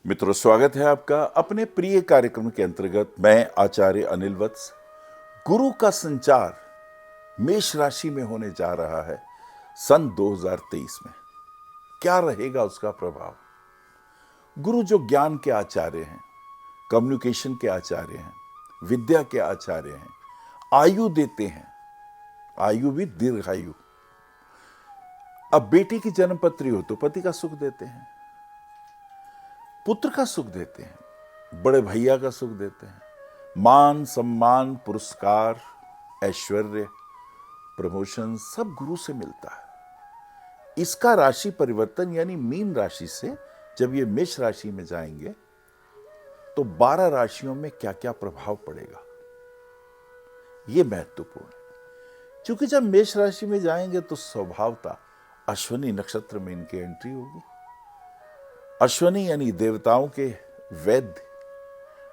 मित्रों, स्वागत है आपका अपने प्रिय कार्यक्रम के अंतर्गत। मैं आचार्य अनिल वत्स। गुरु का संचार मेष राशि में होने जा रहा है सन 2023 में। क्या रहेगा उसका प्रभाव? गुरु जो ज्ञान के आचार्य हैं, कम्युनिकेशन के आचार्य हैं, विद्या के आचार्य हैं, आयु देते हैं, आयु भी दीर्घायु। अब बेटी की जन्मपत्री हो तो पति का सुख देते हैं, पुत्र का सुख देते हैं, बड़े भैया का सुख देते हैं, मान सम्मान पुरस्कार ऐश्वर्य प्रमोशन सब गुरु से मिलता है। इसका राशि परिवर्तन यानी मीन राशि से जब ये मेष राशि में जाएंगे तो 12 राशियों में क्या क्या प्रभाव पड़ेगा, ये महत्वपूर्ण है। क्योंकि जब मेष राशि में जाएंगे तो स्वभावतः अश्विनी नक्षत्र में इनकी एंट्री होगी। अश्विनी यानी देवताओं के वैद्य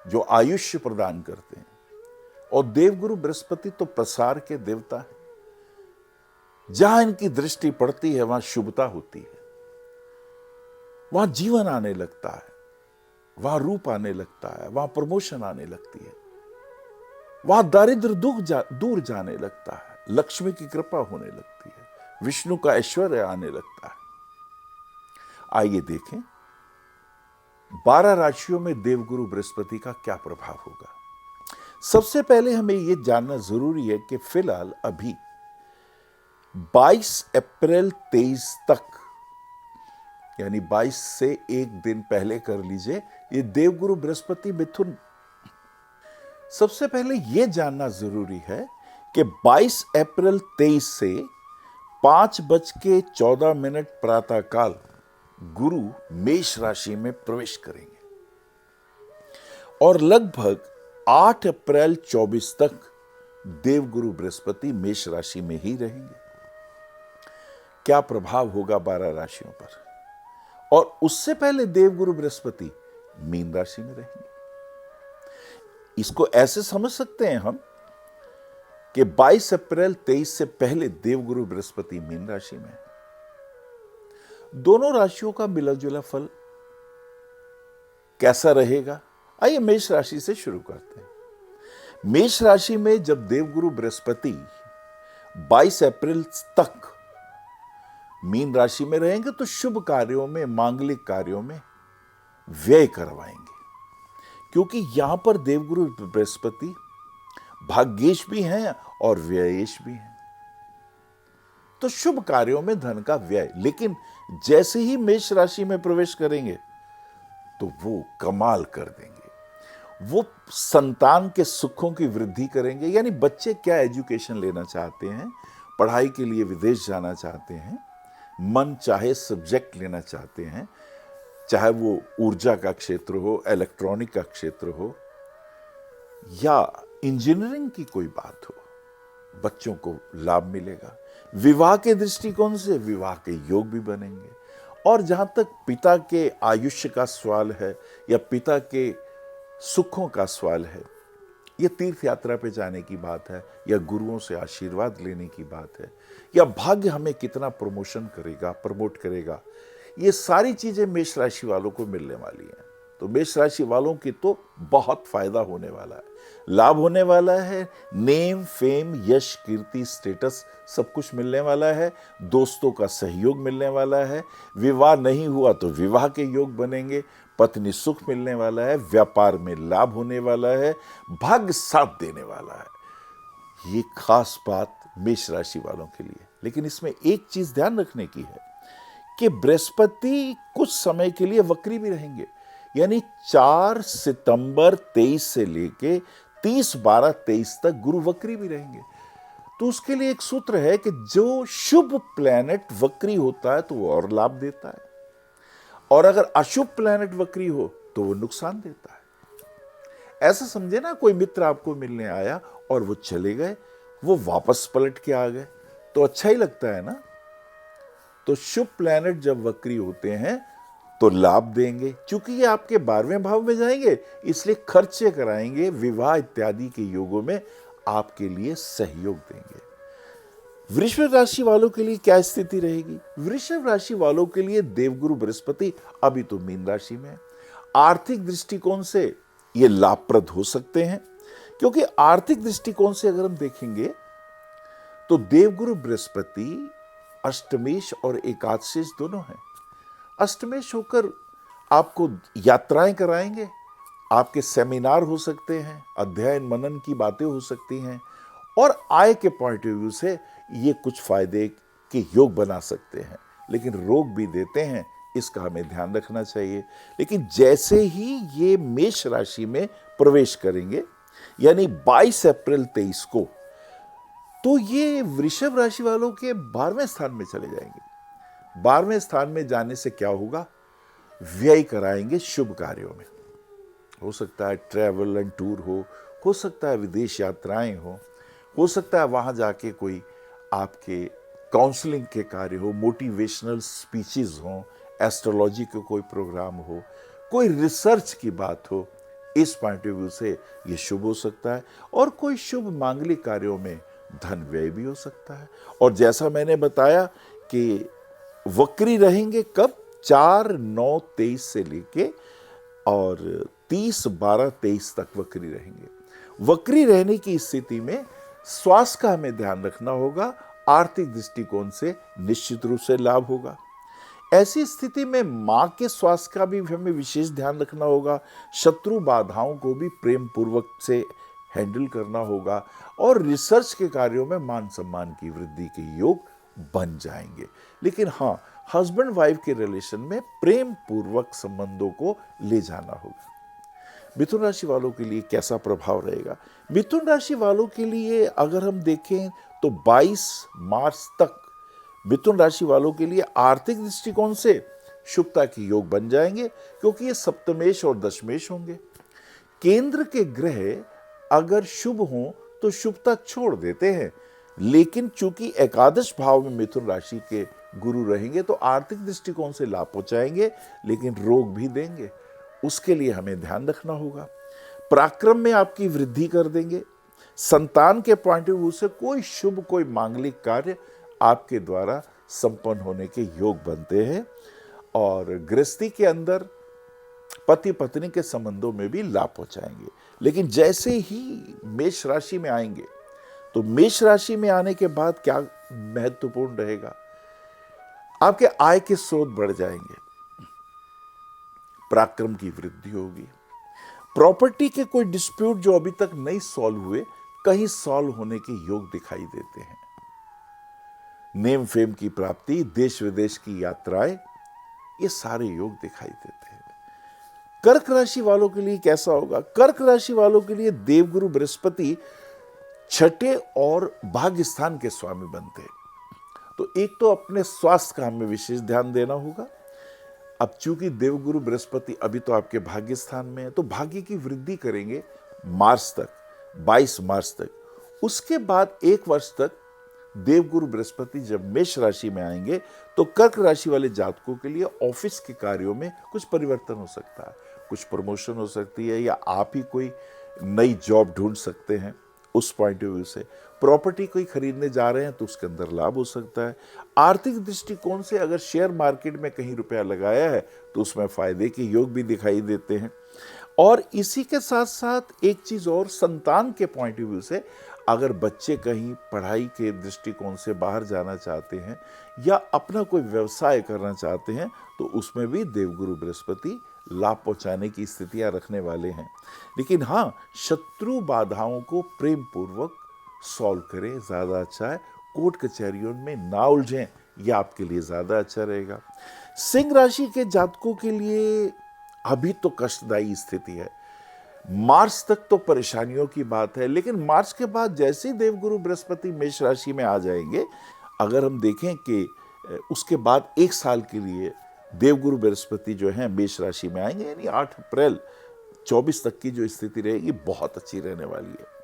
जो आयुष्य प्रदान करते हैं, और देवगुरु बृहस्पति तो प्रसार के देवता है। जहां इनकी दृष्टि पड़ती है वहां शुभता होती है, वहां जीवन आने लगता है, वहां रूप आने लगता है, वहां प्रमोशन आने लगती है, वहां दारिद्र दूर जाने लगता है, लक्ष्मी की कृपा होने लगती है, विष्णु का ऐश्वर्य आने लगता है। आइए देखें 12 राशियों में देवगुरु बृहस्पति का क्या प्रभाव होगा। सबसे पहले हमें यह जानना जरूरी है कि फिलहाल अभी 22 अप्रैल 23 तक, यानी 22 से एक दिन पहले कर लीजिए, ये देवगुरु बृहस्पति मिथुन। सबसे पहले यह जानना जरूरी है कि 22 अप्रैल 23 से 5:14 प्रातःकाल गुरु मेष राशि में प्रवेश करेंगे और लगभग 8 अप्रैल 24 तक देवगुरु बृहस्पति मेष राशि में ही रहेंगे। क्या प्रभाव होगा 12 राशियों पर? और उससे पहले देवगुरु बृहस्पति मीन राशि में रहेंगे। इसको ऐसे समझ सकते हैं हम कि 22 अप्रैल 23 से पहले देवगुरु बृहस्पति मीन राशि में। दोनों राशियों का मिला जुला फल कैसा रहेगा? आइए मेष राशि से शुरू करते हैं। मेष राशि में जब देवगुरु बृहस्पति 22 अप्रैल तक मीन राशि में रहेंगे तो शुभ कार्यों में, मांगलिक कार्यों में व्यय करवाएंगे, क्योंकि यहां पर देवगुरु बृहस्पति भाग्येश भी हैं और व्ययेश भी हैं। तो शुभ कार्यों में धन का व्यय, लेकिन जैसे ही मेष राशि में प्रवेश करेंगे तो वो कमाल कर देंगे। वो संतान के सुखों की वृद्धि करेंगे। यानी बच्चे क्या एजुकेशन लेना चाहते हैं, पढ़ाई के लिए विदेश जाना चाहते हैं, मन चाहे सब्जेक्ट लेना चाहते हैं, चाहे वो ऊर्जा का क्षेत्र हो, इलेक्ट्रॉनिक का क्षेत्र हो या इंजीनियरिंग की कोई बात हो, बच्चों को लाभ मिलेगा। विवाह के दृष्टिकोण से विवाह के योग भी बनेंगे। और जहां तक पिता के आयुष्य का सवाल है या पिता के सुखों का सवाल है, यह तीर्थ यात्रा पे जाने की बात है या गुरुओं से आशीर्वाद लेने की बात है या भाग्य हमें कितना प्रमोशन करेगा, प्रमोट करेगा, ये सारी चीजें मेष राशि वालों को मिलने वाली हैं। तो मेष राशि वालों की तो बहुत फायदा होने वाला है, लाभ होने वाला है। नेम, फेम, यश, कीर्ति, स्टेटस सब कुछ मिलने वाला है। दोस्तों का सहयोग मिलने वाला है। विवाह नहीं हुआ तो विवाह के योग बनेंगे। पत्नी सुख मिलने वाला है। व्यापार में लाभ होने वाला है। भाग्य साथ देने वाला है। ये खास बात मेष राशि वालों के लिए। लेकिन इसमें एक चीज ध्यान रखने की है कि बृहस्पति कुछ समय के लिए वक्री भी रहेंगे। यानी 4 सितंबर 23 से लेके 30/12/23 तक गुरु वक्री भी रहेंगे। तो उसके लिए एक सूत्र है कि जो शुभ प्लैनेट वक्री होता है तो वो और लाभ देता है, और अगर अशुभ प्लैनेट वक्री हो तो वो नुकसान देता है। ऐसा समझे ना, कोई मित्र आपको मिलने आया और वो चले गए, वो वापस पलट के आ गए, तो अच्छा ही लगता है ना। तो शुभ प्लैनेट जब वक्री होते हैं तो लाभ देंगे, क्योंकि ये आपके 12वें भाव में जाएंगे, इसलिए खर्चे कराएंगे, विवाह इत्यादि के योगों में आपके लिए सहयोग देंगे। वृषभ राशि वालों के लिए क्या स्थिति रहेगी? वृषभ राशि वालों के लिए देवगुरु बृहस्पति अभी तो मीन राशि में है, आर्थिक दृष्टिकोण से ये लाभप्रद हो सकते हैं, क्योंकि आर्थिक दृष्टिकोण से अगर हम देखेंगे तो देवगुरु बृहस्पति अष्टमेश और एकादशेश दोनों हैं। अष्टमेश होकर आपको यात्राएं कराएंगे, आपके सेमिनार हो सकते हैं, अध्ययन मनन की बातें हो सकती हैं, और आय के पॉइंट ऑफ व्यू से ये कुछ फायदे के योग बना सकते हैं, लेकिन रोग भी देते हैं, इसका हमें ध्यान रखना चाहिए। लेकिन जैसे ही ये मेष राशि में प्रवेश करेंगे, यानी 22 अप्रैल 23 को, तो ये वृषभ राशि वालों के 12वें स्थान में चले जाएंगे। 12वें स्थान में जाने से क्या होगा? व्यय कराएंगे शुभ कार्यों में। हो सकता है ट्रैवल एंड टूर हो सकता है विदेश यात्राएं हो सकता है वहां जाके कोई आपके काउंसलिंग के कार्य हो, मोटिवेशनल स्पीचेस हो, एस्ट्रोलॉजी का कोई प्रोग्राम हो, कोई रिसर्च की बात हो। इस पॉइंट ऑफ व्यू से ये शुभ हो सकता है, और कोई शुभ मांगलिक कार्यों में धन व्यय भी हो सकता है। और जैसा मैंने बताया कि वक्री रहेंगे कब? 4/9/23 से लेके और 30/12/23 तक वक्री रहेंगे। वक्री रहने की स्थिति में स्वास्थ्य का हमें ध्यान रखना होगा। आर्थिक दृष्टिकोण से निश्चित रूप से लाभ होगा। ऐसी स्थिति में मां के स्वास्थ्य का भी हमें विशेष ध्यान रखना होगा। शत्रु बाधाओं को भी प्रेम पूर्वक से हैंडल करना होगा, और रिसर्च के कार्यों में मान सम्मान की वृद्धि के योग बन जाएंगे। लेकिन हाँ, हस्बैंड वाइफ के रिलेशन में प्रेम पूर्वक संबंधों को ले जाना होगा। मिथुन राशि वालों के लिए कैसा प्रभाव रहेगा? मिथुन राशि वालों के लिए अगर हम देखें तो 22 मार्च तक मिथुन राशि वालों के लिए आर्थिक दृष्टिकोण से शुभता के योग बन जाएंगे, क्योंकि ये सप्तमेश और दशमेश होंगे। केंद्र के ग्रह अगर शुभ हों तो शुभता छोड़ देते हैं, लेकिन चूंकि एकादश भाव में मिथुन राशि के गुरु रहेंगे तो आर्थिक दृष्टिकोण से लाभ पहुंचाएंगे, लेकिन रोग भी देंगे। उसके लिए हमें ध्यान रखना होगा। पराक्रम में आपकी वृद्धि कर देंगे। संतान के पॉइंट ऑफ व्यू से कोई शुभ, कोई मांगलिक कार्य आपके द्वारा संपन्न होने के योग बनते हैं, और गृहस्थी के अंदर पति पत्नी के संबंधों में भी लाभ पहुंचाएंगे। लेकिन जैसे ही मेष राशि में आएंगे, तो मेष राशि में आने के बाद क्या महत्वपूर्ण रहेगा? आपके आय के स्रोत बढ़ जाएंगे, पराक्रम की वृद्धि होगी, प्रॉपर्टी के कोई डिस्प्यूट जो अभी तक नहीं सॉल्व हुए, कहीं सॉल्व होने के योग दिखाई देते हैं। नेम फेम की प्राप्ति, देश विदेश की यात्राएं, ये सारे योग दिखाई देते हैं। कर्क राशि वालों के लिए कैसा होगा? कर्क राशि वालों के लिए देवगुरु बृहस्पति छठे और भाग्य स्थान के स्वामी बनते हैं। तो एक तो अपने स्वास्थ्य का हमें विशेष ध्यान देना होगा। अब चूंकि देवगुरु बृहस्पति अभी तो आपके भाग्य स्थान में है, तो भाग्य की वृद्धि करेंगे मार्च तक, 22 मार्च तक। उसके बाद 1 वर्ष तक देवगुरु बृहस्पति जब मेष राशि में आएंगे, तो कर्क राशि वाले जातकों के लिए ऑफिस के कार्यों में कुछ परिवर्तन हो सकता है, कुछ प्रमोशन हो सकती है, या आप ही कोई नई जॉब ढूंढ सकते हैं। उस पॉइंट ऑफ व्यू से प्रॉपर्टी कोई खरीदने जा रहे हैं तो उसके अंदर लाभ हो सकता है। आर्थिक दृष्टिकोण से अगर शेयर मार्केट में कहीं रुपया लगाया है तो उसमें फायदे के योग भी दिखाई देते हैं। और इसी के साथ साथ एक चीज और, संतान के पॉइंट ऑफ व्यू से अगर बच्चे कहीं पढ़ाई के दृष्टिकोण से बाहर जाना चाहते हैं या अपना कोई व्यवसाय करना चाहते हैं, तो उसमें भी देवगुरु बृहस्पति लाभ पहुंचाने की स्थितियां रखने वाले हैं। लेकिन हाँ, शत्रु बाधाओं को प्रेम पूर्वक सॉल्व करें, ज्यादा अच्छा है। कोर्ट कचहरियों में ना उलझें, यह आपके लिए ज्यादा अच्छा रहेगा। सिंह राशि के जातकों के लिए अभी तो कष्टदायी स्थिति है। मार्च तक तो परेशानियों की बात है, लेकिन मार्च के बाद जैसे ही देवगुरु बृहस्पति मेष राशि में आ जाएंगे, अगर हम देखें कि उसके बाद 1 साल के लिए देवगुरु बृहस्पति जो है मेष राशि में आएंगे, यानी 8 अप्रैल 24 तक की जो स्थिति रहेगी बहुत अच्छी रहने वाली है।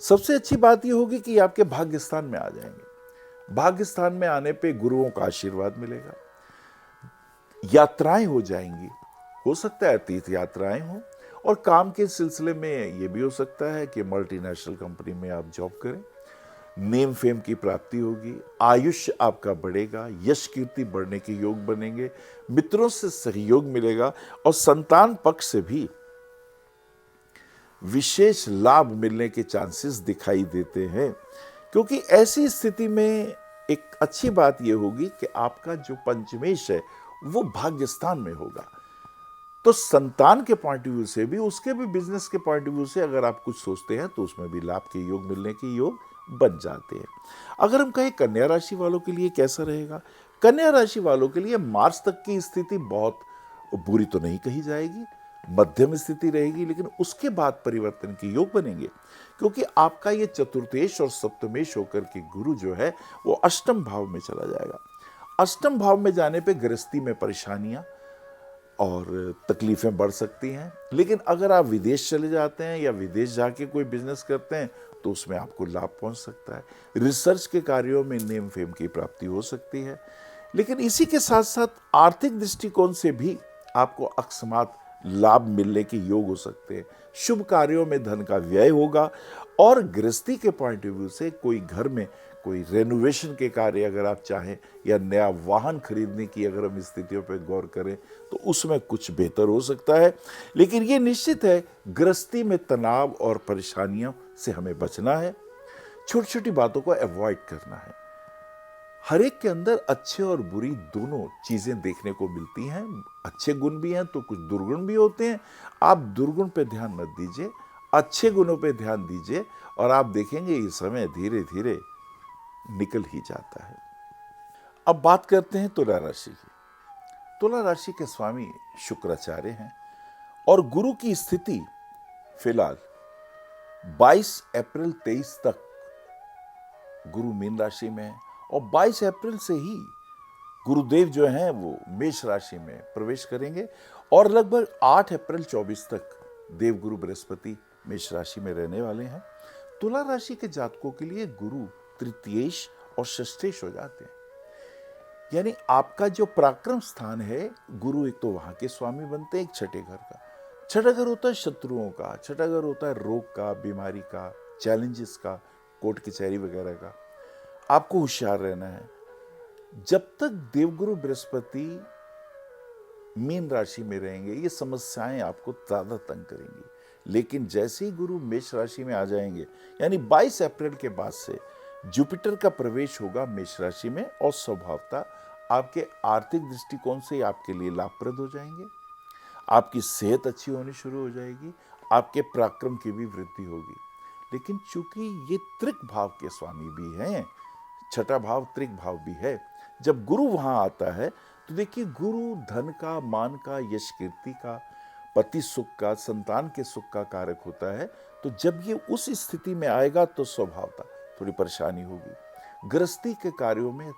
सबसे अच्छी बात यह होगी कि आपके भाग्य स्थान में आ जाएंगे। भाग्य स्थान में आने पे गुरुओं का आशीर्वाद मिलेगा, यात्राएं हो जाएंगी, हो सकता है तीर्थ यात्राएं हो, और काम के सिलसिले में ये भी हो सकता है कि मल्टीनेशनल कंपनी में आप जॉब करें। नेम फेम की प्राप्ति होगी, आयुष्य आपका बढ़ेगा, यश कीर्ति बढ़ने के योग बनेंगे, मित्रों से सहयोग मिलेगा और संतान पक्ष से भी विशेष लाभ मिलने के चांसेस दिखाई देते हैं। क्योंकि ऐसी स्थिति में एक अच्छी बात यह होगी कि आपका जो पंचमेश है वो भाग्य स्थान में होगा। तो संतान के पॉइंट ऑफ व्यू से भी, उसके भी बिजनेस के पॉइंट ऑफ व्यू से अगर आप कुछ सोचते हैं तो उसमें भी लाभ के योग मिलने के योग बन जाते हैं। अगर हम कहें कन्या राशि वालों के लिए कैसा रहेगा, कन्या राशि वालों के लिए मार्च तक की स्थिति बहुत बुरी तो नहीं कही जाएगी, मध्यम स्थिति रहेगी, लेकिन उसके बाद परिवर्तन के योग बनेंगे। क्योंकि आपका ये चतुर्थेश और सप्तमेश होकर के गुरु जो है वो अष्टम भाव में चला जाएगा। अष्टम भाव में जाने पे गृहस्थी में परेशानियां और तकलीफें बढ़ सकती हैं। लेकिन अगर आप विदेश चले जाते हैं या विदेश जाके कोई बिजनेस करते हैं तो उसमें आपको लाभ पहुंच सकता है। रिसर्च के कार्यों में नेम फेम की प्राप्ति हो सकती है। लेकिन इसी के साथ साथ आर्थिक दृष्टिकोण से भी आपको अकस्मात लाभ मिलने के योग हो सकते हैं। शुभ कार्यों में धन का व्यय होगा और गृहस्थी के पॉइंट ऑफ व्यू से कोई घर में कोई रेनोवेशन के कार्य अगर आप चाहें या नया वाहन खरीदने की अगर हम स्थितियों पर गौर करें तो उसमें कुछ बेहतर हो सकता है। लेकिन ये निश्चित है, गृहस्थी में तनाव और परेशानियों से हमें बचना है, छोटी छोटी बातों को अवॉइड करना है। हर एक के अंदर अच्छे और बुरी दोनों चीजें देखने को मिलती हैं। अच्छे गुण भी हैं तो कुछ दुर्गुण भी होते हैं। आप दुर्गुण पे ध्यान मत दीजिए, अच्छे गुणों पे ध्यान दीजिए और आप देखेंगे ये समय धीरे धीरे निकल ही जाता है। अब बात करते हैं तुला राशि की। तुला राशि के स्वामी शुक्राचार्य हैं और गुरु की स्थिति फिलहाल 22 अप्रैल 23 तक गुरु मीन राशि में है और 22 अप्रैल से ही गुरुदेव जो हैं वो मेष राशि में प्रवेश करेंगे और लगभग 8 अप्रैल 24 तक देवगुरु बृहस्पति मेष राशि में रहने वाले हैं। तुला राशि के जातकों के लिए गुरु तृतीयेश और षष्ठेश हो जाते हैं। यानी आपका जो पराक्रम स्थान है, गुरु एक तो वहां के स्वामी बनते हैं, एक छठे घर का। छठा घर होता है शत्रुओं का, छठा घर होता है रोग का, बीमारी का, चैलेंजेस का, कोर्ट कचहरी वगैरह का। आपको होशियार रहना है। जब तक देवगुरु बृहस्पति मीन राशि में रहेंगे ये समस्याएं आपको ज्यादा तंग करेंगी। लेकिन जैसे ही गुरु मेष राशि में आ जाएंगे, यानी 22 अप्रैल के बाद से जुपिटर का प्रवेश होगा मेष राशि में और स्वभावतः आपके आर्थिक दृष्टिकोण से आपके लिए लाभप्रद हो जाएंगे। आपकी सेहत अच्छी होनी शुरू हो जाएगी, आपके पराक्रम की भी वृद्धि होगी। लेकिन चूंकि ये त्रिक भाव के स्वामी भी हैं, छठा भाव त्रिक भाव भी है, जब गुरु वहां आता है तो देखिए गुरु धन का, मान का, यश कीर्ति का, पति सुख का, संतान के सुख का कारक होता है। तो जब ये उस स्थिति में आएगा तो स्वभावतः थोड़ी परेशानी होगी। गृहस्थी के कार्यों में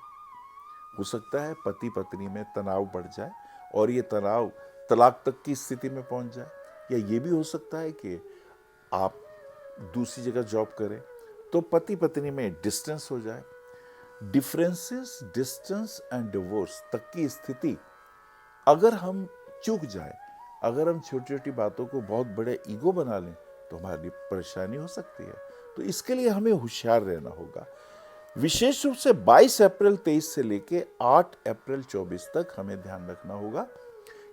हो सकता है पति पत्नी में तनाव बढ़ जाए और ये तनाव तलाक तक की स्थिति में पहुंच जाए, या ये भी हो सकता है कि आप दूसरी जगह जॉब करें तो पति पत्नी में डिस्टेंस हो जाए। डिफरेंसेस, डिस्टेंस एंड डिवोर्स तक की स्थिति अगर हम चूक जाए, अगर हम छोटी छोटी बातों को बहुत बड़े ईगो बना लें तो हमारी परेशानी हो सकती है। तो इसके लिए हमें होशियार रहना होगा। विशेष रूप से 22 अप्रैल 23 से लेके 8 अप्रैल 24 तक हमें ध्यान रखना होगा,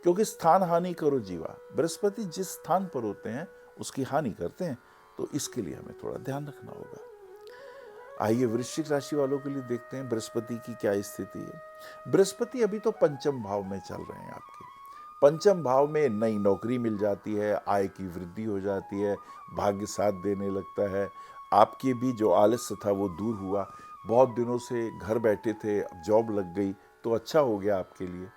क्योंकि स्थान हानि करो जीवा, बृहस्पति जिस स्थान पर होते हैं उसकी हानि करते हैं। तो इसके लिए हमें थोड़ा ध्यान रखना होगा। आइए वृश्चिक राशि वालों के लिए देखते हैं बृहस्पति की क्या स्थिति है। बृहस्पति अभी तो पंचम भाव में चल रहे हैं आपके। पंचम भाव में नई नौकरी मिल जाती है, आय की वृद्धि हो जाती है, भाग्य साथ देने लगता है। आपके भी जो आलस्य था वो दूर हुआ, बहुत दिनों से घर बैठे थे, अब जॉब लग गई तो अच्छा हो गया आपके लिए।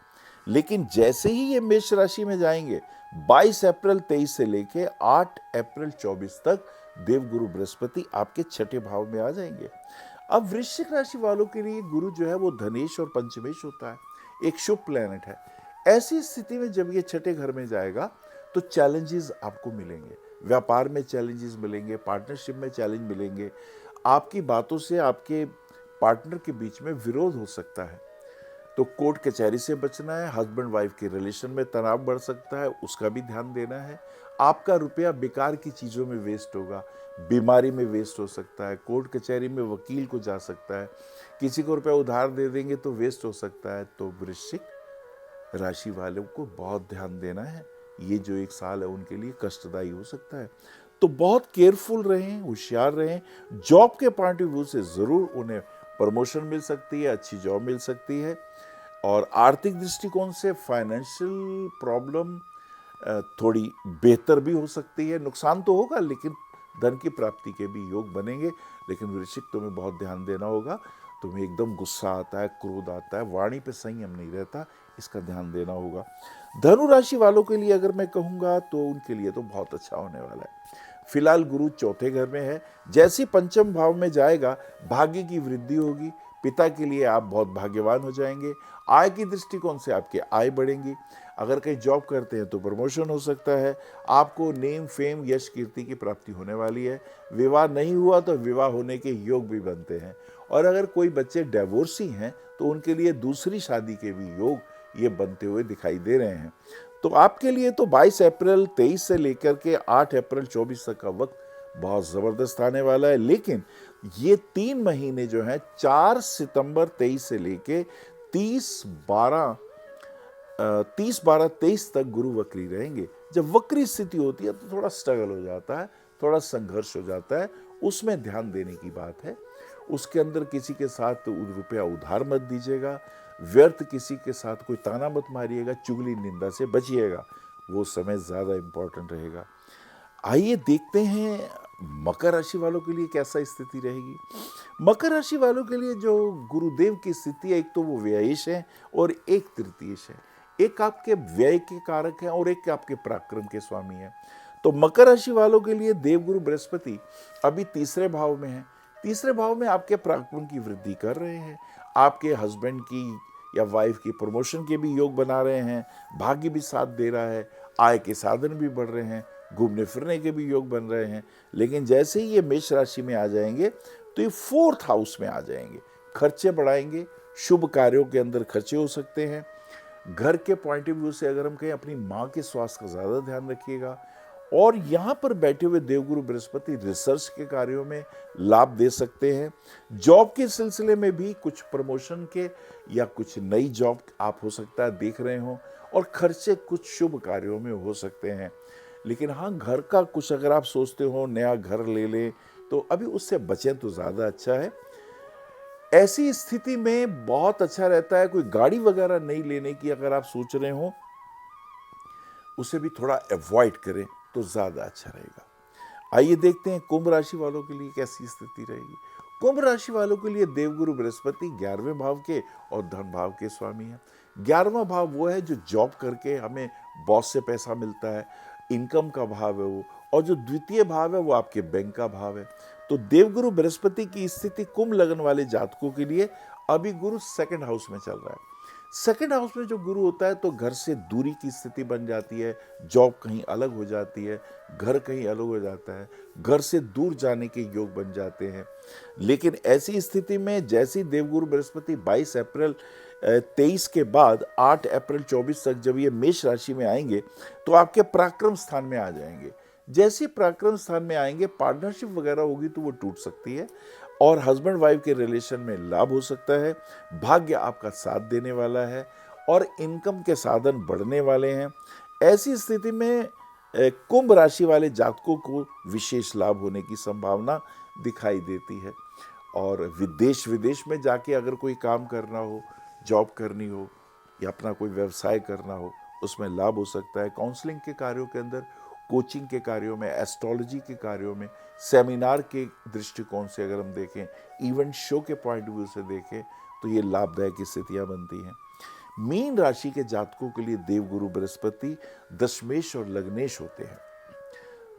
लेकिन जैसे ही ये मेष राशि में जाएंगे 22 अप्रैल 23 से लेके 8 अप्रैल 24 तक देवगुरु बृहस्पति आपके छठे भाव में आ जाएंगे। अब वृश्चिक राशि वालों के लिए गुरु जो है वो धनेश और पंचमेश होता है, एक शुभ प्लैनेट है। ऐसी स्थिति में जब ये छठे घर में जाएगा तो चैलेंजेस आपको मिलेंगे, व्यापार में चैलेंजेस मिलेंगे, पार्टनरशिप में चैलेंज मिलेंगे। आपकी बातों से आपके पार्टनर के बीच में विरोध हो सकता है। तो कोर्ट कचहरी से बचना है, हस्बैंड वाइफ के रिलेशन में तनाव बढ़ सकता है, उसका भी ध्यान देना है। आपका रुपया बेकार की चीज़ों में वेस्ट होगा, बीमारी में वेस्ट हो सकता है, कोर्ट कचहरी में वकील को जा सकता है, किसी को रुपया उधार दे देंगे तो वेस्ट हो सकता है। तो वृश्चिक राशि वालों को बहुत ध्यान देना है, ये जो एक साल है उनके लिए कष्टदायी हो सकता है। तो बहुत केयरफुल रहें, होशियार रहें। जॉब के पॉइंट ऑफ व्यू से ज़रूर उन्हें प्रमोशन मिल सकती है, अच्छी जॉब मिल सकती है। और आर्थिक दृष्टिकोण से फाइनेंशियल प्रॉब्लम थोड़ी बेहतर भी हो सकती है। नुकसान तो होगा लेकिन धन की प्राप्ति के भी योग बनेंगे। लेकिन वृश्चिक, तुम्हें बहुत ध्यान देना होगा। तुम्हें एकदम गुस्सा आता है, क्रोध आता है, वाणी पे संयम नहीं रहता, इसका ध्यान देना होगा। धनु राशि वालों के लिए अगर मैं कहूँगा तो उनके लिए तो बहुत अच्छा होने वाला है। फिलहाल गुरु चौथे घर में है, जैसे पंचम भाव में जाएगा भाग्य की वृद्धि होगी। पिता के लिए आप बहुत भाग्यवान हो जाएंगे। आय की दृष्टिकोण से आपकी आय बढ़ेंगी। अगर कहीं जॉब करते हैं तो प्रमोशन हो सकता है। आपको नेम, फेम, यश, कीर्ति की प्राप्ति होने वाली है। विवाह नहीं हुआ तो विवाह होने के योग भी बनते हैं। और अगर कोई बच्चे डिवोर्सी हैं तो उनके लिए दूसरी शादी के भी योग ये बनते हुए दिखाई दे रहे हैं। तो आपके लिए तो 22 अप्रैल 23 से लेकर के 8 अप्रैल 24 तक का वक्त बहुत ज़बरदस्त आने वाला है। लेकिन ये 3 महीने जो हैं 4 सितंबर 23 से लेके 30/12/23 तक गुरु वक्री रहेंगे। जब वक्री स्थिति होती है तो थोड़ा स्ट्रगल हो जाता है, थोड़ा संघर्ष हो जाता है, उसमें ध्यान देने की बात है। उसके अंदर किसी के साथ रुपया उधार मत दीजिएगा, व्यर्थ किसी के साथ कोई ताना मत मारिएगा, चुगली निंदा से बचिएगा, वो समय ज़्यादा इम्पोर्टेंट रहेगा। आइए देखते हैं मकर राशि वालों के लिए कैसा स्थिति रहेगी। मकर राशि वालों के लिए जो गुरुदेव की स्थिति है, एक तो वो व्ययेश है और एक तृतीयेश है। एक आपके व्यय के कारक हैं और एक आपके पराक्रम के स्वामी हैं। तो मकर राशि वालों के लिए देवगुरु बृहस्पति अभी तीसरे भाव में है। तीसरे भाव में आपके पराक्रम की वृद्धि कर रहे हैं, आपके हस्बैंड की या वाइफ की प्रमोशन के भी योग बना रहे हैं, भाग्य भी साथ दे रहा है, आय के साधन भी बढ़ रहे हैं, घूमने फिरने के भी योग बन रहे हैं। लेकिन जैसे ही ये मेष राशि में आ जाएंगे तो ये 4th हाउस में आ जाएंगे, खर्चे बढ़ाएंगे, शुभ कार्यों के अंदर खर्चे हो सकते हैं। घर के पॉइंट ऑफ व्यू से अगर हम कहें, अपनी माँ के स्वास्थ्य का ज़्यादा ध्यान रखिएगा। और यहाँ पर बैठे हुए देवगुरु बृहस्पति रिसर्च के कार्यों में लाभ दे सकते हैं। जॉब के सिलसिले में भी कुछ प्रमोशन के या कुछ नई जॉब आप हो सकता है देख रहे हो, और खर्चे कुछ शुभ कार्यों में हो सकते हैं। लेकिन हाँ, घर का कुछ अगर आप सोचते हो नया घर ले लें तो अभी उससे बचें तो ज़्यादा अच्छा है। ऐसी स्थिति में बहुत अच्छा रहता है कोई गाड़ी वगैरह नहीं लेने की अगर आप सोच रहे हो, उसे भी थोड़ा अवॉइड करें तो ज़्यादा अच्छा रहेगा। आइए देखते हैं कुंभ राशि वालों के लिए कैसी स्थिति रहेगी। कुंभ राशि वालों के लिए देवगुरु बृहस्पति 11वें भाव के और धन भाव के स्वामी हैं। 11वां भाव वो है जो जॉब करके हमें बॉस से पैसा मिलता है, इनकम का भाव है वो। और जो द्वितीय भाव है वो आपके बैंक का भाव है। तो देवगुरु बृहस्पति की स्थिति कुंभ लगन वाले जातकों के लिए अभी गुरु 2nd हाउस में चल रहा है। 2nd हाउस में जो गुरु होता है तो घर से दूरी की स्थिति बन जाती है, जॉब कहीं अलग हो जाती है, घर कहीं अलग हो जाता है, घर से दूर जाने के योग बन जाते हैं। लेकिन ऐसी स्थिति में जैसे देवगुरु बृहस्पति 22 अप्रैल 23 के बाद 8 अप्रैल 24 तक जब ये मेष राशि में आएंगे तो आपके पराक्रम स्थान में आ जाएंगे। जैसे पराक्रम स्थान में आएंगे, पार्टनरशिप वगैरह होगी तो वो टूट सकती है और हस्बैंड वाइफ के रिलेशन में लाभ हो सकता है। भाग्य आपका साथ देने वाला है और इनकम के साधन बढ़ने वाले हैं। ऐसी स्थिति में कुंभ राशि वाले जातकों को विशेष लाभ होने की संभावना दिखाई देती है। और विदेश में जाके अगर कोई काम करना हो, जॉब करनी हो या अपना कोई व्यवसाय करना हो, उसमें लाभ हो सकता है। काउंसलिंग के कार्यों के अंदर, कोचिंग के कार्यों में, एस्ट्रोलॉजी के कार्यों में, सेमिनार के दृष्टिकोण से अगर हम देखें, इवेंट शो के पॉइंट ऑफ व्यू से देखें तो ये लाभदायक स्थितियाँ बनती हैं। मीन राशि के जातकों के लिए देवगुरु बृहस्पति दशमेश और लग्नेश होते हैं।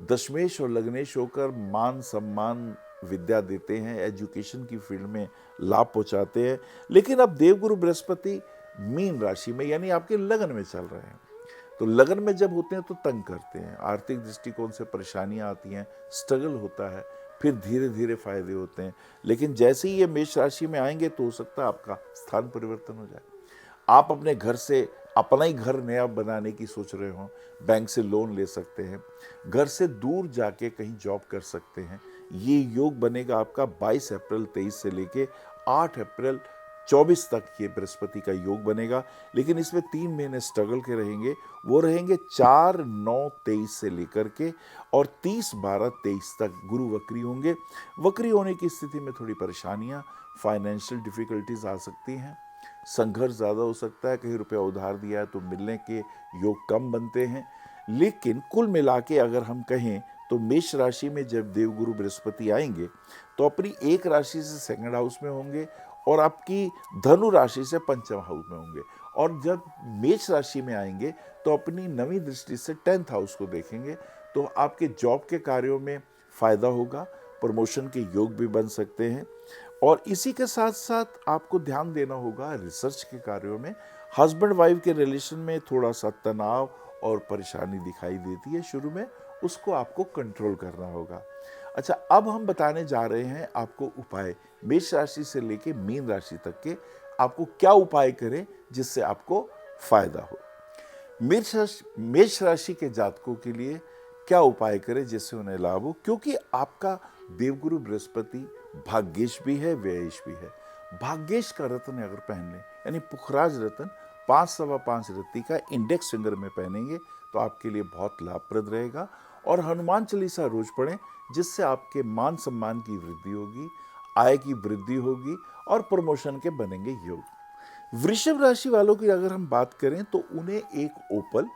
दशमेश और लग्नेश होकर मान सम्मान विद्या देते हैं, एजुकेशन की फील्ड में लाभ पहुंचाते हैं। लेकिन अब देवगुरु बृहस्पति मीन राशि में यानी आपके लगन में चल रहे हैं, तो लगन में जब होते हैं तो तंग करते हैं, आर्थिक दृष्टिकोण से परेशानियां आती हैं, स्ट्रगल होता है, फिर धीरे धीरे फायदे होते हैं। लेकिन जैसे ही ये मेष राशि में आएंगे तो हो सकता है आपका स्थान परिवर्तन हो जाए। आप अपने घर से अपना ही घर नया बनाने की सोच रहे हो, बैंक से लोन ले सकते हैं, घर से दूर जाके कहीं जॉब कर सकते हैं। ये योग बनेगा आपका 22 अप्रैल 23 से लेके 8 अप्रैल 24 तक ये बृहस्पति का योग बनेगा। लेकिन इसमें 3 महीने स्ट्रगल के रहेंगे, वो रहेंगे 4/9/23 से लेकर के और 30/12/23 तक गुरु वक्री होंगे। वक्री होने की स्थिति में थोड़ी परेशानियां, फाइनेंशियल डिफिकल्टीज आ सकती हैं, संघर्ष ज़्यादा हो सकता है, कहीं रुपया उधार दिया है तो मिलने के योग कम बनते हैं। लेकिन कुल मिला के अगर हम कहें तो मेष राशि में जब देवगुरु बृहस्पति आएंगे तो अपनी एक राशि से सेकंड हाउस में होंगे और आपकी धनु राशि से पंचम हाउस में होंगे। और जब मेष राशि में आएंगे तो अपनी नवीं दृष्टि से 10th हाउस को देखेंगे, तो आपके जॉब के कार्यों में फायदा होगा, प्रमोशन के योग भी बन सकते हैं। और इसी के साथ साथ आपको ध्यान देना होगा रिसर्च के कार्यों में। हस्बैंड वाइफ के रिलेशन में थोड़ा सा तनाव और परेशानी दिखाई देती है शुरू में, उसको आपको कंट्रोल करना होगा। अच्छा, अब हम बताने जा रहे हैं आपको उपाय, मेष राशि से लेके मीन राशि तक के आपको क्या उपाय करें जिससे आपको फायदा हो। मेष राशि के जातकों के लिए क्या उपाय करें जिससे उन्हें लाभ हो, क्योंकि आपका देवगुरु बृहस्पति भाग्येश भी है, व्ययेश भी है। भाग्येश का रत्न अगर पहन लें, यानी पुखराज रत्न 5 सवा 5 रत्ती का इंडेक्स फिंगर में पहनेंगे तो आपके लिए बहुत लाभप्रद रहेगा। और हनुमान चालीसा रोज पढ़ें, जिससे आपके मान सम्मान की वृद्धि होगी, आय की वृद्धि होगी और प्रमोशन के बनेंगे योग। वृषभ राशि वालों की अगर हम बात करें तो उन्हें एक ओपल,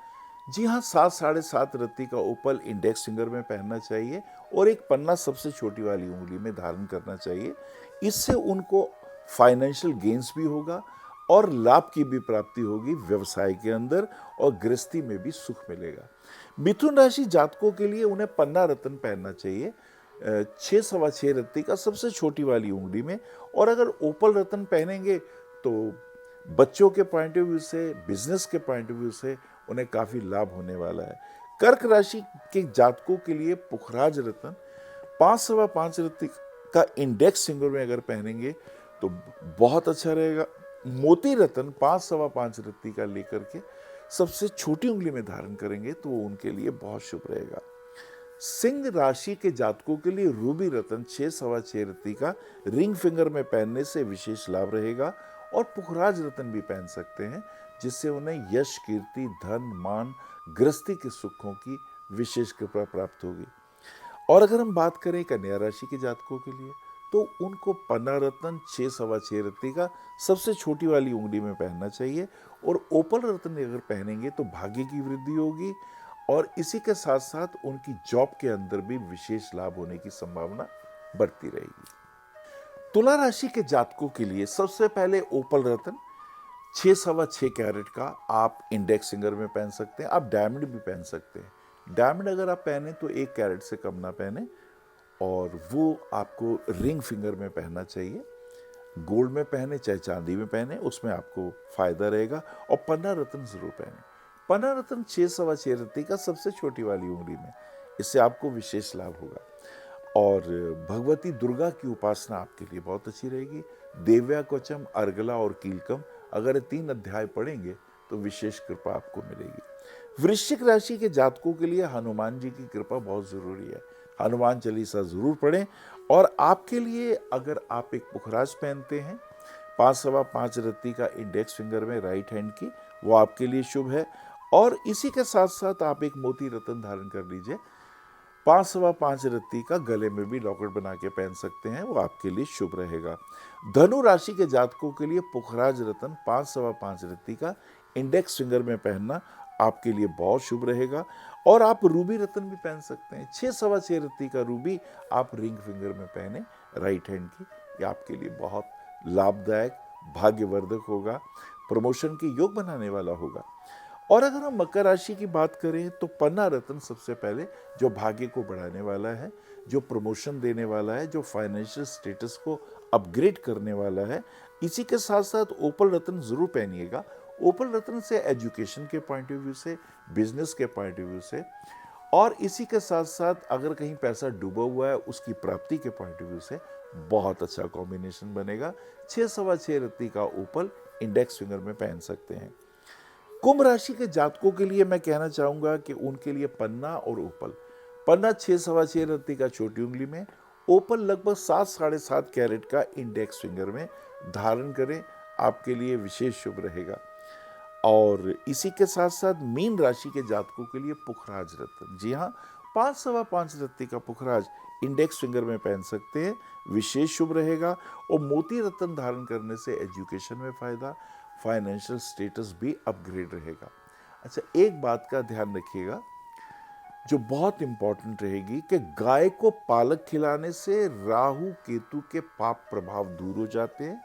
जी हाँ 7 साढ़े 7 रत्ती का ओपल इंडेक्स फिंगर में पहनना चाहिए और एक पन्ना सबसे छोटी वाली उंगली में धारण करना चाहिए। इससे उनको फाइनेंशियल गेन्स भी होगा और लाभ की भी प्राप्ति होगी व्यवसाय के अंदर, और गृहस्थी में भी सुख मिलेगा। मिथुन राशि जातकों के लिए उन्हें पन्ना रत्न पहनना चाहिए 6 सवा 6 रत्ती का सबसे छोटी वाली उंगली में। और अगर ओपल रत्न पहनेंगे तो बच्चों के पॉइंट ऑफ व्यू से, बिजनेस के पॉइंट ऑफ व्यू से उन्हें काफी लाभ होने वाला है। कर्क राशि के जातकों के लिए पुखराज रत्न 5 सवा 5 रत्ती का इंडेक्स फिंगर में अगर पहनेंगे तो बहुत अच्छा रहेगा। मोती रत्न 5 सवा 5 रत्ती का लेकर के सबसे छोटी उंगली में धारण करेंगे तो वो उनके लिए बहुत शुभ रहेगा। सिंह राशि के जातकों के लिए रूबी रत्न 6 सवा 6 रत्ती का रिंग फिंगर में पहनने से विशेष लाभ रहेगा। और पुखराज रत्न भी पहन सकते हैं, जिससे उन्हें यश, कीर्ति, धन, मान, गृहस्थी के सुखों की विशेष कृपा प्राप्त होगी। और अगर हम बात करें कन्या राशि के जातकों के लिए तो उनको पन्ना रत्न 6 सवा 6 रत्ती का सबसे छोटी वाली उंगली में पहनना चाहिए। और ओपल रत्न अगर पहनेंगे तो भाग्य की वृद्धि होगी और इसी के साथ साथ उनकी जॉब के अंदर भी विशेष लाभ होने की संभावना बढ़ती रहेगी। तुला राशि के जातकों के लिए सबसे पहले ओपल रत्न 6 सवा 6 कैरेट का आप इंडेक्स फिंगर में पहन सकते हैं। आप डायमंड भी पहन सकते हैं। डायमंड अगर आप पहने तो 1 कैरेट से कम ना पहने, और वो आपको रिंग फिंगर में पहनना चाहिए। गोल्ड में पहने चाहे चांदी में पहने, उसमें आपको फायदा रहेगा। और पन्ना रत्न जरूर पहने। पन्ना रत्न 6 सवा 6 रत्ती का सबसे छोटी वाली उंगली में, इससे आपको विशेष लाभ होगा। और भगवती दुर्गा की उपासना आपके लिए बहुत अच्छी रहेगी। देव्या क्वचम, अर्गला और कीलकम अगर 3 अध्याय पढ़ेंगे तो विशेष कृपा आपको मिलेगी। वृश्चिक राशि के जातकों के लिए हनुमान जी की कृपा बहुत जरूरी है। हनुमान चालीसा जरूर पढ़ें। और आपके लिए अगर आप एक पुखराज पहनते हैं 5 सवा 5 रत्ती का इंडेक्स फिंगर में राइट हैंड की, वो आपके लिए शुभ है। और इसी के साथ साथ आप एक मोती रत्न धारण कर लीजिए 5 सवा 5 रत्ती का, गले में भी लॉकेट बना के पहन सकते हैं, वो आपके लिए शुभ रहेगा। धनु राशि के जातकों के लिए पुखराज रत्न 5 सवा 5 रत्ती का इंडेक्स फिंगर में पहनना आपके लिए बहुत शुभ रहेगा। और आप रूबी रत्न भी पहन सकते हैं 6 सवा 6 रत्ती का रूबी आप रिंग फिंगर में पहने राइट हैंड की, ये आपके लिए बहुत लाभदायक, भाग्यवर्धक होगा, प्रमोशन के योग बनाने वाला होगा। और अगर हम मकर राशि की बात करें तो पन्ना रत्न सबसे पहले जो भाग्य को बढ़ाने वाला है, जो प्रमोशन देने वाला है, जो फाइनेंशियल स्टेटस को अपग्रेड करने वाला है। इसी के साथ साथ ओपल रत्न जरूर पहनिएगा। ओपल रत्न से एजुकेशन के पॉइंट ऑफ व्यू से, बिजनेस के पॉइंट ऑफ व्यू से, और इसी के साथ साथ अगर कहीं पैसा डूबा हुआ है उसकी प्राप्ति के पॉइंट ऑफ व्यू से बहुत अच्छा कॉम्बिनेशन बनेगा। 6 सवा 6 रत्ती का ओपल इंडेक्स फिंगर में पहन सकते हैं। कुंभ राशि के जातकों के लिए मैं कहना चाहूंगा कि उनके लिए पन्ना और ओपल, पन्ना 6.25 रत्ती का छोटी उंगली में, ओपल लगभग 7-7.5 कैरेट का इंडेक्स फिंगर में धारण करें, आपके लिए विशेष शुभ रहेगा। और इसी के साथ साथ मीन राशि के जातकों के लिए पुखराज रत्न, जी हाँ, 5.25 रत्ती का पुखराज इंडेक्स फिंगर में पहन सकते हैं, विशेष शुभ रहेगा। और मोती रत्न धारण करने से एजुकेशन में फायदा, फाइनेंशियल स्टेटस भी अपग्रेड रहेगा। अच्छा, एक बात का ध्यान रखिएगा जो बहुत इंपॉर्टेंट रहेगी कि गाय को पालक खिलाने से राहु केतु के पाप प्रभाव दूर हो जाते हैं।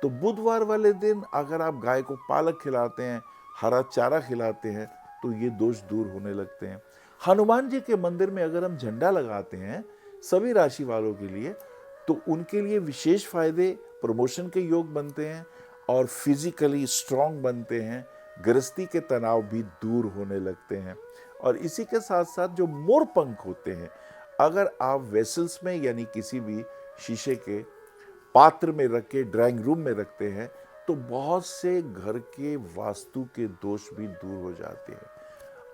तो बुधवार वाले दिन अगर आप गाय को पालक खिलाते हैं, हरा चारा खिलाते हैं, तो ये दोष दूर होने लगते हैं। हनुमान जी के मंदिर में अगर हम झंडा लगाते हैं सभी राशि वालों के लिए, तो उनके लिए विशेष फायदे, प्रमोशन के योग बनते हैं और फिजिकली स्ट्रांग बनते हैं, गृहस्थी के तनाव भी दूर होने लगते हैं। और इसी के साथ साथ जो मोर पंख होते हैं, अगर आप वेसल्स में यानी किसी भी शीशे के पात्र में रख के ड्राइंग रूम में रखते हैं, तो बहुत से घर के वास्तु के दोष भी दूर हो जाते हैं।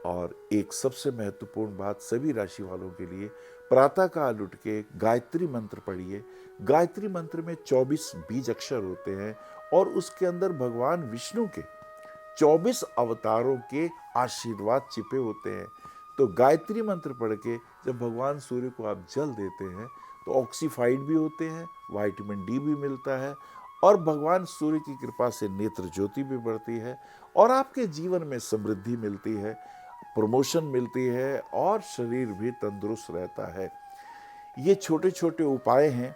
और एक सबसे महत्वपूर्ण बात सभी राशि वालों के लिए, प्रातःकाल उठ के गायत्री मंत्र पढ़िए। गायत्री मंत्र में 24 बीज अक्षर होते हैं और उसके अंदर भगवान विष्णु के 24 अवतारों के आशीर्वाद छिपे होते हैं। तो गायत्री मंत्र पढ़ के जब भगवान सूर्य को आप जल देते हैं तो ऑक्सीफाइड भी होते हैं, विटामिन डी भी मिलता है और भगवान सूर्य की कृपा से नेत्र ज्योति भी बढ़ती है और आपके जीवन में समृद्धि मिलती है, प्रमोशन मिलती है और शरीर भी तंदुरुस्त रहता है। ये छोटे छोटे उपाय हैं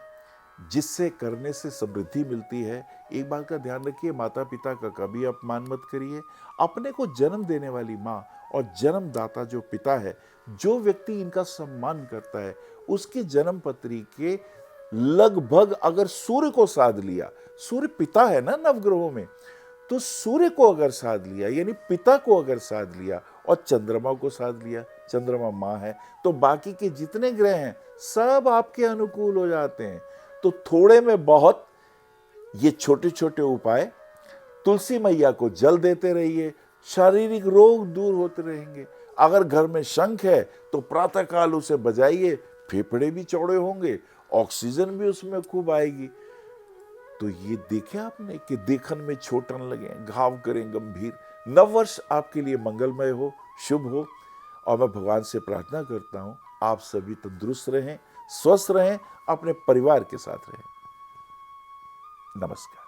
जिससे करने से समृद्धि मिलती है। एक बात का ध्यान रखिए, माता पिता का कभी अपमान मत करिए। अपने को जन्म देने वाली माँ और जन्मदाता जो पिता है, जो व्यक्ति इनका सम्मान करता है, उसकी जन्म पत्री के लगभग अगर सूर्य को साध लिया, सूर्य पिता है ना नवग्रहों में, तो सूर्य को अगर साध लिया यानी पिता को अगर साध लिया और चंद्रमा को साध लिया, चंद्रमा माँ है, तो बाकी के जितने ग्रह हैं सब आपके अनुकूल हो जाते हैं। तो थोड़े में बहुत ये छोटे छोटे उपाय, तुलसी मैया को जल देते रहिए, शारीरिक रोग दूर होते रहेंगे। अगर घर में शंख है तो प्रातःकाल उसे बजाइए, फेफड़े भी चौड़े होंगे, ऑक्सीजन भी उसमें खूब आएगी। तो ये देखे आपने कि देखन में छोटन लगे, घाव करें गंभीर। नववर्ष आपके लिए मंगलमय हो, शुभ हो और मैं भगवान से प्रार्थना करता हूं आप सभी तंदुरुस्त रहें, स्वस्थ रहें, अपने परिवार के साथ रहें। नमस्कार।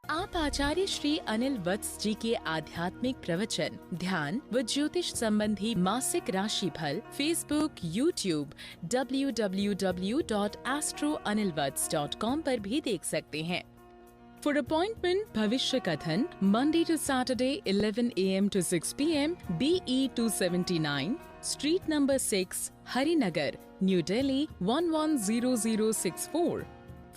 आप आचार्य श्री अनिल वत्स जी के आध्यात्मिक प्रवचन, ध्यान व ज्योतिष संबंधी मासिक राशिफल फेसबुक, यूट्यूब, www.astroanilvats.com पर भी देख सकते हैं। For appointment, भविष्य कथन, Monday to Saturday, 11 a.m. to 6 p.m. BE 279, Street number 6, Harinagar, New Delhi 110064.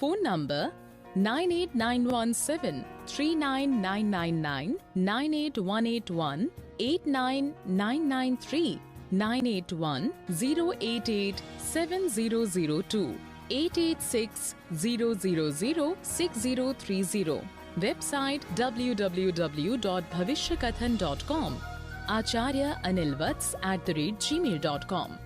Phone number 98917 39999 98181 89993 981 088 7002 886 000 6030. Website www.bhavishyakathan.com. Acharya Anil Vats @gmail.com.